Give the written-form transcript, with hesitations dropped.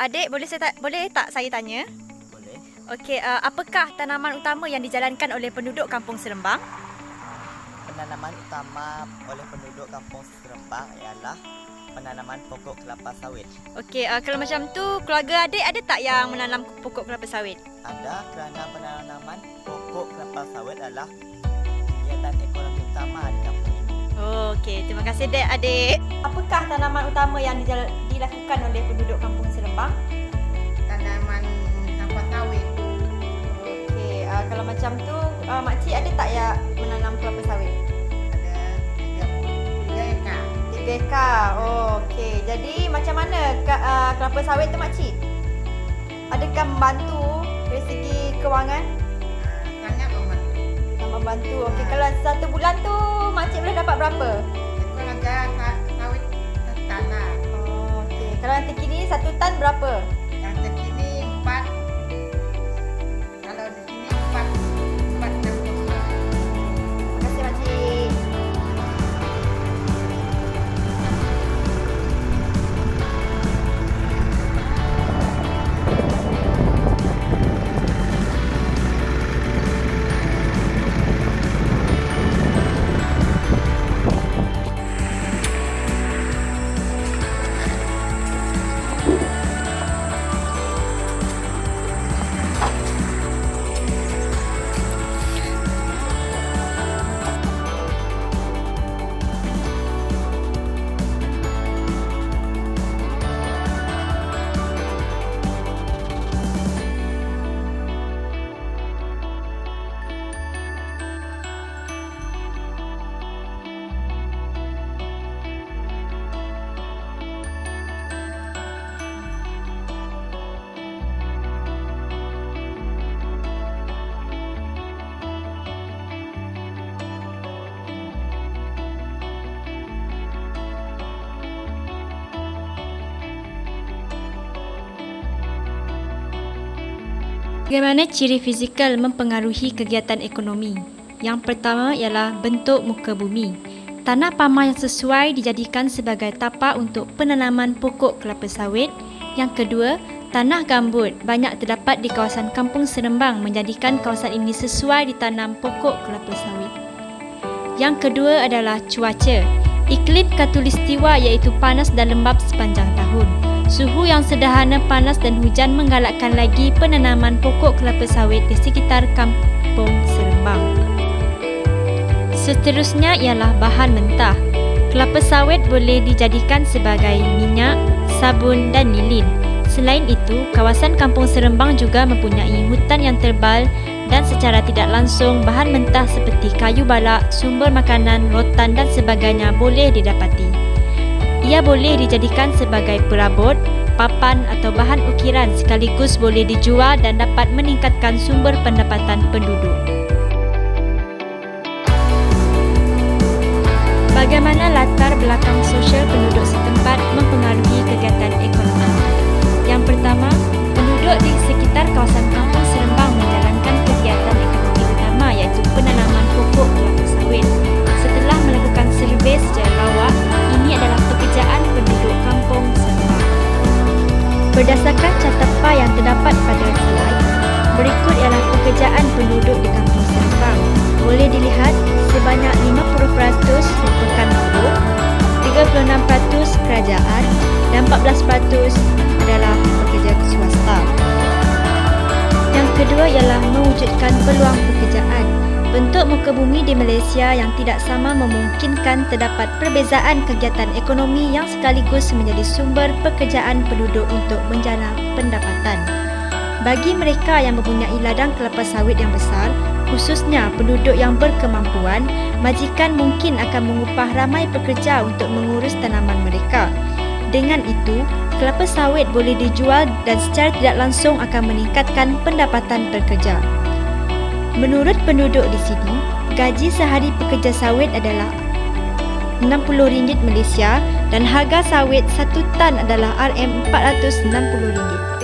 Adik, boleh tak saya tanya? Boleh. Okey, apakah tanaman utama yang dijalankan oleh penduduk Kampung Serembang? Penanaman utama oleh penduduk Kampung Serembang ialah penanaman pokok kelapa sawit. Okey, kalau macam tu, keluarga adik ada tak yang menanam pokok kelapa sawit? Ada kerana penanaman pokok kelapa sawit adalah kegiatan ekonomi utama di kampung ini. Okey, terima kasih dek adik. Apakah tanaman utama yang dilakukan oleh penduduk Kampung Serembang? Tanaman kelapa sawit. Okey, kalau macam tu, makcik ada tak yang menanam kelapa sawit? Ada 3 ekar. 3 ekar. Oh, okey. Jadi macam mana kelapa sawit tu makcik? Adakah membantu dari segi kewangan? Sangat membantu. Membantu. Okey, kalau satu bulan tu makcik boleh dapat berapa? Ekor harga sawit tanah. Oh, okey. Kalau yang terkini satu tan berapa? Yang terkini 4. Kalau di sini 4,60. Terima kasih makcik. Bagaimana ciri fizikal mempengaruhi kegiatan ekonomi? Yang pertama ialah bentuk muka bumi. Tanah pamah yang sesuai dijadikan sebagai tapak untuk penanaman pokok kelapa sawit. Yang kedua, tanah gambut banyak terdapat di kawasan Kampung Serembang menjadikan kawasan ini sesuai ditanam pokok kelapa sawit. Yang kedua adalah cuaca. Iklim khatulistiwa iaitu panas dan lembap sepanjang tahun. Suhu yang sederhana, panas dan hujan menggalakkan lagi penanaman pokok kelapa sawit di sekitar Kampung Serembang. Seterusnya ialah bahan mentah. Kelapa sawit boleh dijadikan sebagai minyak, sabun dan lilin. Selain itu, kawasan Kampung Serembang juga mempunyai hutan yang tebal dan secara tidak langsung bahan mentah seperti kayu balak, sumber makanan, rotan dan sebagainya boleh didapati. Ia boleh dijadikan sebagai perabot, papan atau bahan ukiran sekaligus boleh dijual dan dapat meningkatkan sumber pendapatan penduduk. Bagaimana latar belakang sosial penduduk setempat mempengaruhi kegiatan ekonomi? Yang pertama, penduduk di sekitar kawasan Kampung Serembang menjalankan kegiatan ekonomi utama iaitu penanaman pokok kelapa sawit. Setelah melakukan survei secara lawa, ini adalah pekerjaan penduduk Kampung Serembang. Berdasarkan catatan yang terdapat pada slide, berikut ialah pekerjaan penduduk di Kampung Serembang. Boleh dilihat sebanyak 50% merupakan buruh, 36% kerajaan dan 14% adalah pekerja swasta. Yang kedua ialah mewujudkan peluang pekerjaan. Bentuk muka bumi di Malaysia yang tidak sama memungkinkan terdapat perbezaan kegiatan ekonomi yang sekaligus menjadi sumber pekerjaan penduduk untuk menjana pendapatan. Bagi mereka yang mempunyai ladang kelapa sawit yang besar, khususnya penduduk yang berkemampuan, majikan mungkin akan mengupah ramai pekerja untuk mengurus tanaman mereka. Dengan itu, kelapa sawit boleh dijual dan secara tidak langsung akan meningkatkan pendapatan pekerja. Menurut penduduk di sini, gaji sehari pekerja sawit adalah RM60 Malaysia dan harga sawit 1 tan adalah RM460.